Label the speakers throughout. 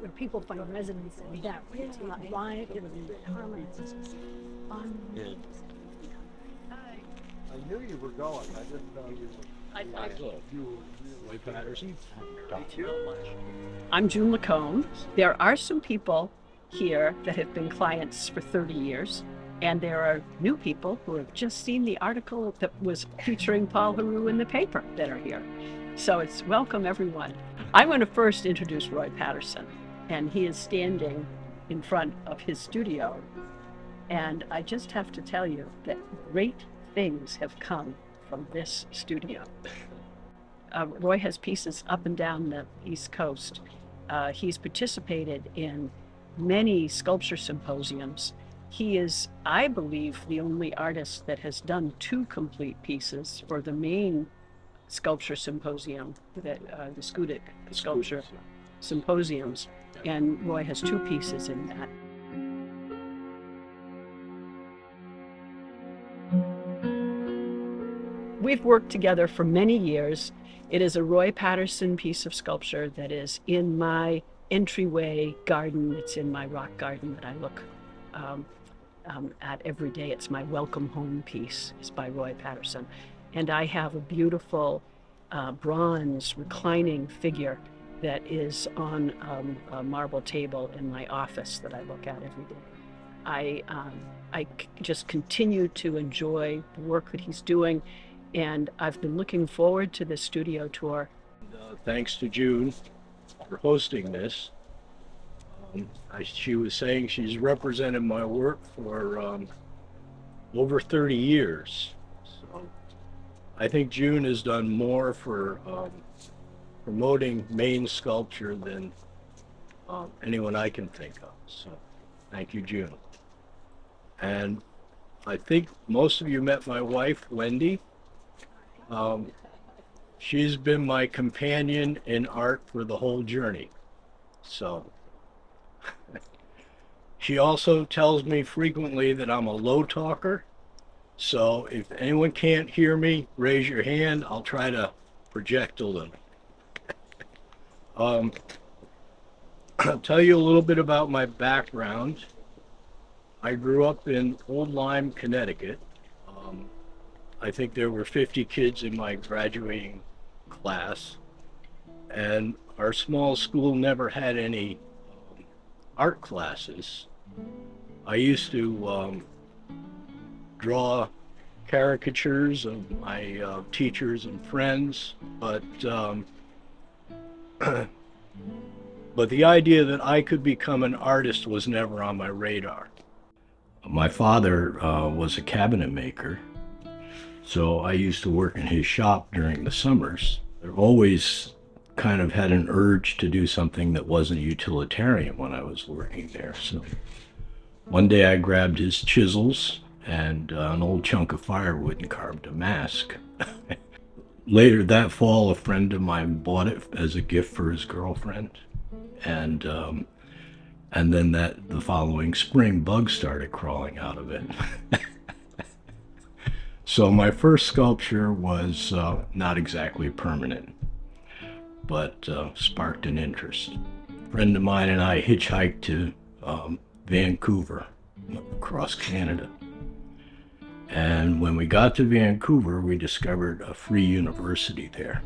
Speaker 1: When people find resonance in that, it's not why it would be harmony.
Speaker 2: Yeah.
Speaker 3: I knew you were going. I didn't know you were. You were
Speaker 2: Roy Patterson.
Speaker 1: I'm June Lacombe. There are some people here that have been clients for 30 years, and there are new people who have just seen the article that was featuring Paul Heroux in the paper that are here. So it's welcome, everyone. I'm going to first introduce Roy Patterson, and he is standing in front of his studio. And I just have to tell you that great things have come from this studio. Roy has pieces up and down the East Coast. He's participated in many sculpture symposiums. He is, I believe, the only artist that has done 2 complete pieces for the main sculpture symposium, that the Sculpting sculpture symposiums, and Roy has 2 pieces in that. We've worked together for many years. It is a Roy Patterson piece of sculpture that is in my entryway garden. It's in my rock garden that I look at every day. It's my welcome home piece. It's by Roy Patterson. And I have a beautiful bronze reclining figure that is on a marble table in my office that I look at every day. I just continue to enjoy the work that he's doing, and I've been looking forward to this studio tour.
Speaker 2: Thanks to June for hosting this. She was saying she's represented my work for over 30 years. So I think June has done more for promoting Maine sculpture than anyone I can think of. So thank you, June. And I think most of you met my wife, Wendy. She's been my companion in art for the whole journey. So she also tells me frequently that I'm a low talker. So if anyone can't hear me, raise your hand. I'll try to project a little. I'll tell you a little bit about my background. I grew up in Old Lyme, Connecticut. I think there were 50 kids in my graduating class, and our small school never had any art classes. I used to draw caricatures of my teachers and friends, but the idea that I could become an artist was never on my radar. My father was a cabinet maker, so I used to work in his shop during the summers. I always kind of had an urge to do something that wasn't utilitarian when I was working there. So one day I grabbed his chisels and an old chunk of firewood and carved a mask. Later that fall, a friend of mine bought it as a gift for his girlfriend. And then the following spring, bugs started crawling out of it. So my first sculpture was not exactly permanent, but sparked an interest. A friend of mine and I hitchhiked to Vancouver, across Canada. And when we got to Vancouver, we discovered a free university there.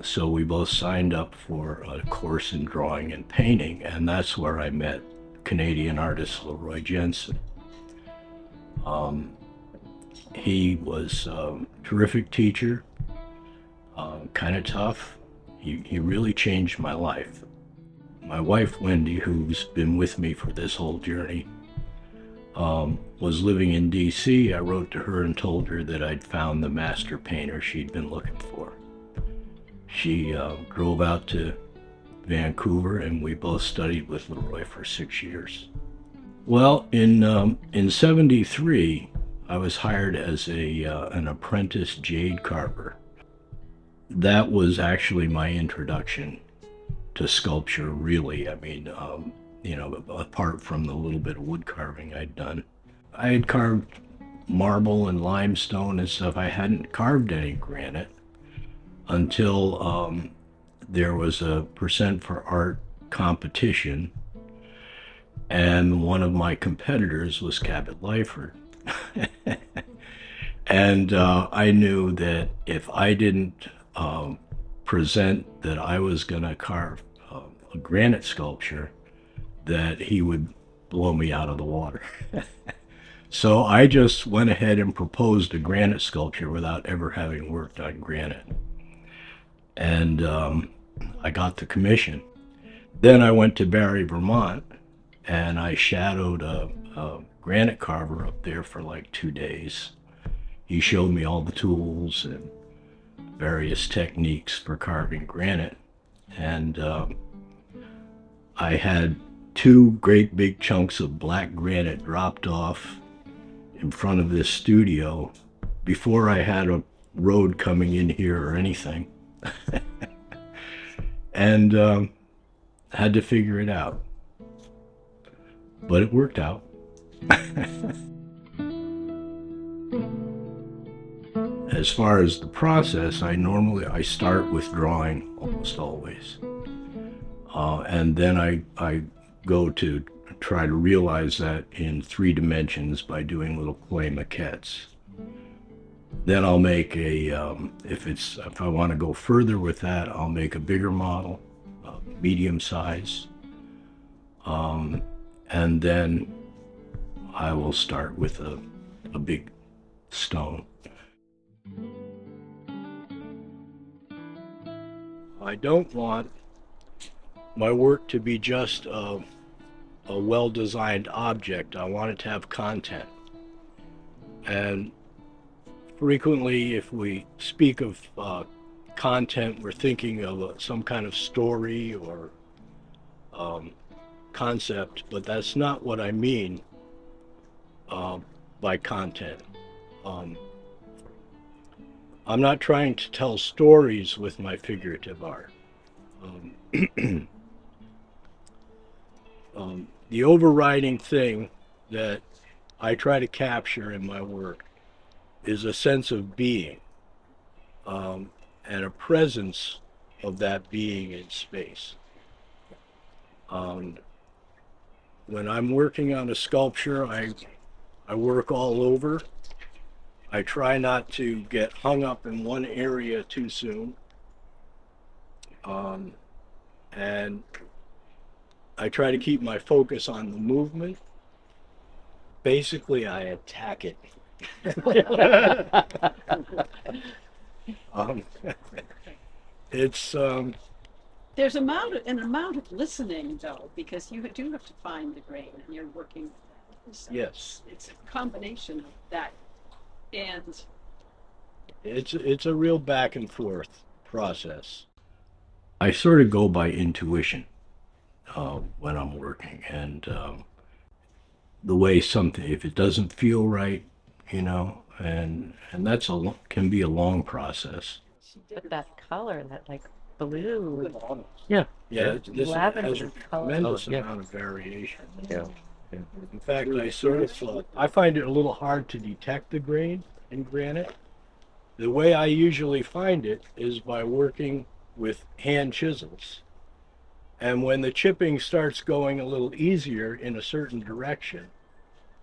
Speaker 2: So we both signed up for a course in drawing and painting, and that's where I met Canadian artist Leroy Jensen. He was a terrific teacher, kind of tough. He really changed my life. My wife, Wendy, who's been with me for this whole journey, was living in DC. I wrote to her and told her that I'd found the master painter she'd been looking for. She drove out to Vancouver, and we both studied with Leroy for 6 years. Well, in '73, I was hired as an apprentice jade carver. That was actually my introduction to sculpture, really. I mean, apart from the little bit of wood carving I'd done. I had carved marble and limestone and stuff. I hadn't carved any granite until there was a percent for art competition, and one of my competitors was Cabot Lyford. And I knew that if I didn't present that I was going to carve a granite sculpture, that he would blow me out of the water. So I just went ahead and proposed a granite sculpture without ever having worked on granite. And I got the commission. Then I went to Barre, Vermont, and I shadowed a granite carver up there for like 2 days. He showed me all the tools and various techniques for carving granite. And I had 2 great big chunks of black granite dropped off in front of this studio before I had a road coming in here or anything. And had to figure it out. But it worked out. As far as the process, I start with drawing almost always. And then I go to try to realize that in 3 dimensions by doing little clay maquettes. Then I'll make if I want to go further with that, I'll make a bigger model, medium size. And then I will start with a big stone. I don't want my work to be just a well-designed object. I want it to have content. And frequently, if we speak of content, we're thinking of some kind of story or concept, but that's not what I mean by content. I'm not trying to tell stories with my figurative art. The overriding thing that I try to capture in my work is a sense of being, and a presence of that being in space. When I'm working on a sculpture, I work all over. I try not to get hung up in one area too soon. And I try to keep my focus on the movement. Basically, I attack it. It's
Speaker 1: There's an amount of listening though, because you do have to find the grain, and you're working with that. So
Speaker 2: yes,
Speaker 1: it's a combination of that, and
Speaker 2: it's a real back and forth process. I sort of go by intuition when I'm working, and the way something, if it doesn't feel right, and that's can be a long process.
Speaker 4: But that color, that like blue,
Speaker 2: Yeah, this has
Speaker 4: lavender
Speaker 2: a
Speaker 4: color.
Speaker 2: tremendous
Speaker 5: Oh, yeah.
Speaker 2: amount of variation.
Speaker 5: Yeah.
Speaker 2: In fact, I find it a little hard to detect the grain in granite. The way I usually find it is by working with hand chisels. And when the chipping starts going a little easier in a certain direction,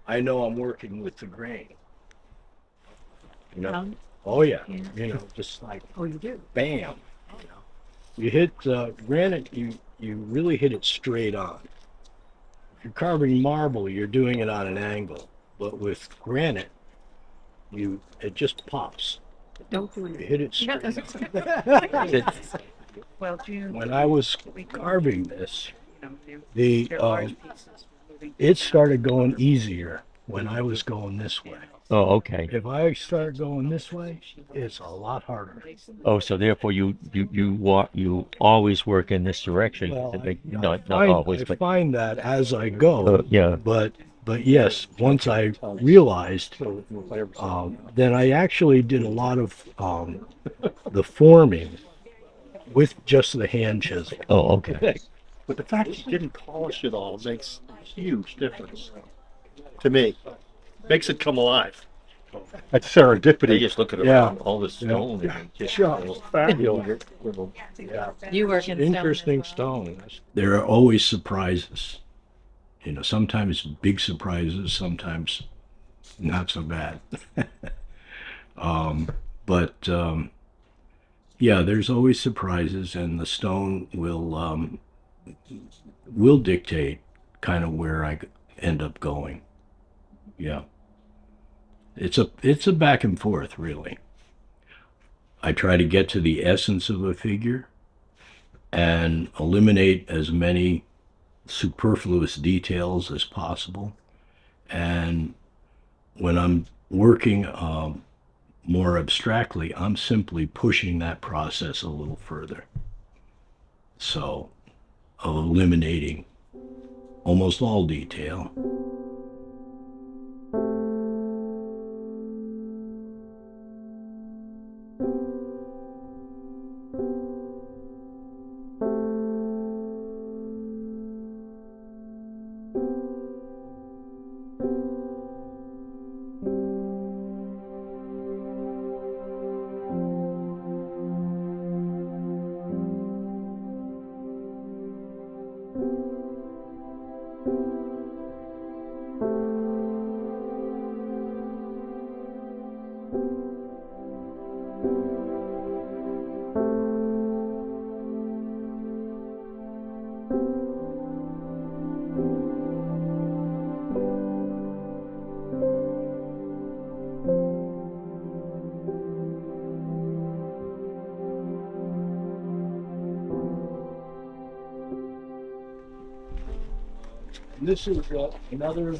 Speaker 2: I know I'm working with the grain. Oh yeah, just like
Speaker 1: oh, you do.
Speaker 2: bam. You hit granite, you really hit it straight on. If you're carving marble, you're doing it on an angle. But with granite, it just pops.
Speaker 1: Don't do
Speaker 2: You
Speaker 1: anything.
Speaker 2: hit it
Speaker 1: Yeah,
Speaker 2: straight.
Speaker 1: that's okay. Well, June,
Speaker 2: When I was carving this,
Speaker 1: they're
Speaker 2: the
Speaker 1: large pieces. We're moving
Speaker 2: it started going easier when I was going this way.
Speaker 5: Oh, okay.
Speaker 2: If I start going this way, it's a lot harder.
Speaker 5: Oh, so therefore you always work in this direction.
Speaker 2: Well,
Speaker 5: Not
Speaker 2: I
Speaker 5: always, but
Speaker 2: find that as I go.
Speaker 5: yeah.
Speaker 2: But yes, once I realized, then I actually did a lot of the forming with just the hand chisel.
Speaker 5: Oh, okay.
Speaker 3: But the fact that you didn't polish it all makes a huge difference to me. Makes it come alive. That's serendipity.
Speaker 5: They just look at
Speaker 2: Yeah.
Speaker 5: all the stone and it just
Speaker 3: Sure.
Speaker 5: fabulous.
Speaker 3: Yeah.
Speaker 4: You work in stone as
Speaker 5: Interesting
Speaker 4: well.
Speaker 5: stone.
Speaker 2: There are always surprises. You know, sometimes big surprises, sometimes not so bad. But yeah, there's always surprises, and the stone will dictate kind of where I end up going. Yeah, it's a back and forth, really. I try to get to the essence of a figure and eliminate as many superfluous details as possible. And when I'm working more abstractly, I'm simply pushing that process a little further. So, of eliminating almost all detail. And this is another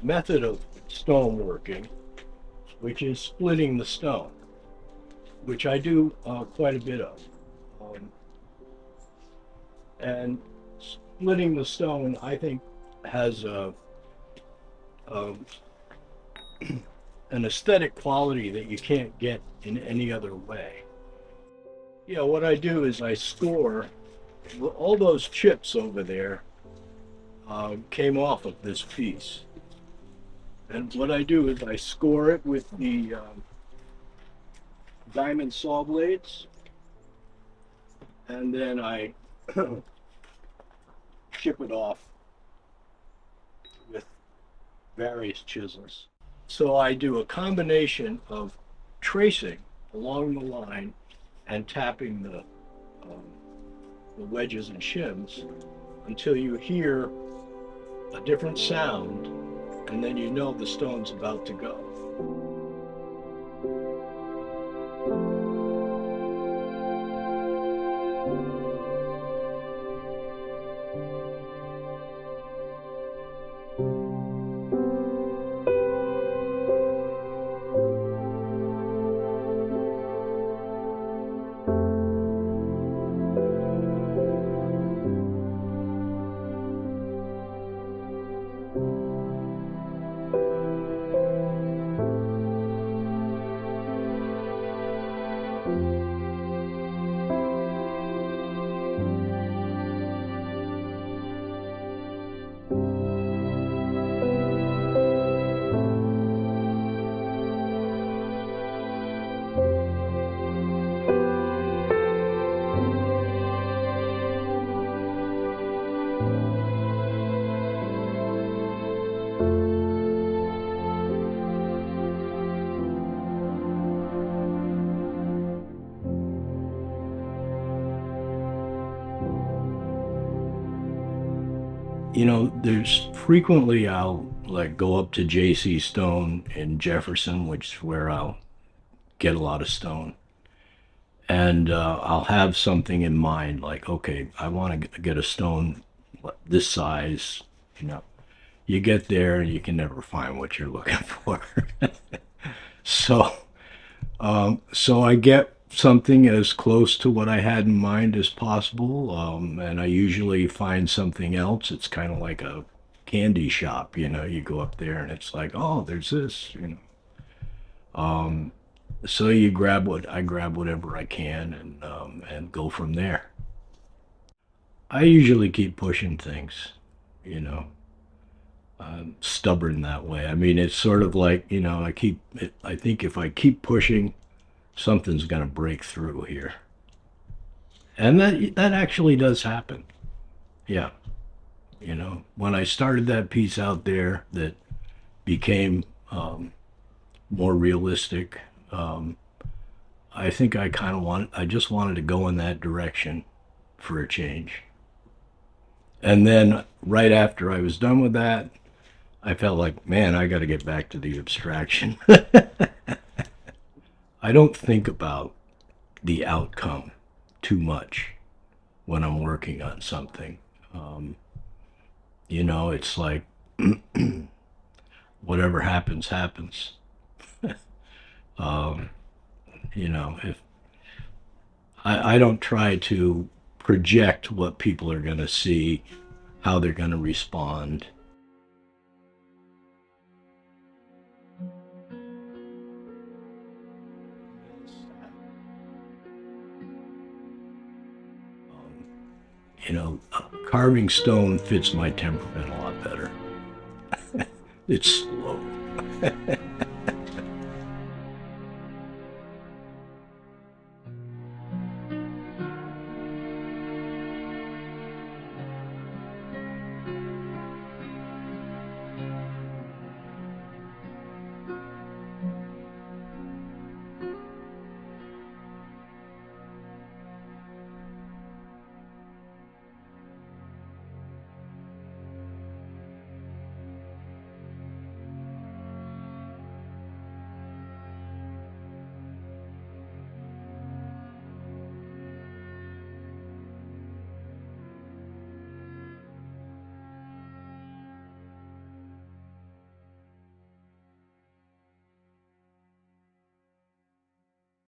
Speaker 2: method of stone working, which is splitting the stone, which I do quite a bit of. And splitting the stone, I think, has a an aesthetic quality that you can't get in any other way. Yeah, what I do is I score all those chips over there came off of this piece. And what I do is I score it with the diamond saw blades, and then I chip it off with various chisels. So I do a combination of tracing along the line and tapping the wedges and shims until you hear a different sound, and then you know the stone's about to go. You know, there's frequently I'll like go up to JC Stone in Jefferson, which is where I'll get a lot of stone. And I'll have something in mind, like, okay, I want to get a stone this size. You know, you get there and you can never find what you're looking for. So, so I get something as close to what I had in mind as possible, and I usually find something else. It's kind of like a candy shop, you know. You go up there and it's like, oh, there's this, you know. So you grab what I grab whatever I can, and go from there. I usually keep pushing things, you know. I'm stubborn that way. I mean, it's sort of like, you know, I think if I keep pushing, something's going to break through here. And that actually does happen. Yeah. You know, when I started that piece out there that became more realistic, I think I just wanted to go in that direction for a change. And then right after I was done with that, I felt like, man, I got to get back to the abstraction. I don't think about the outcome too much when I'm working on something. You know, it's like whatever happens, happens. Um, you know, if I don't try to project what people are going to see, how they're going to respond. You know, carving stone fits my temperament a lot better. It's slow.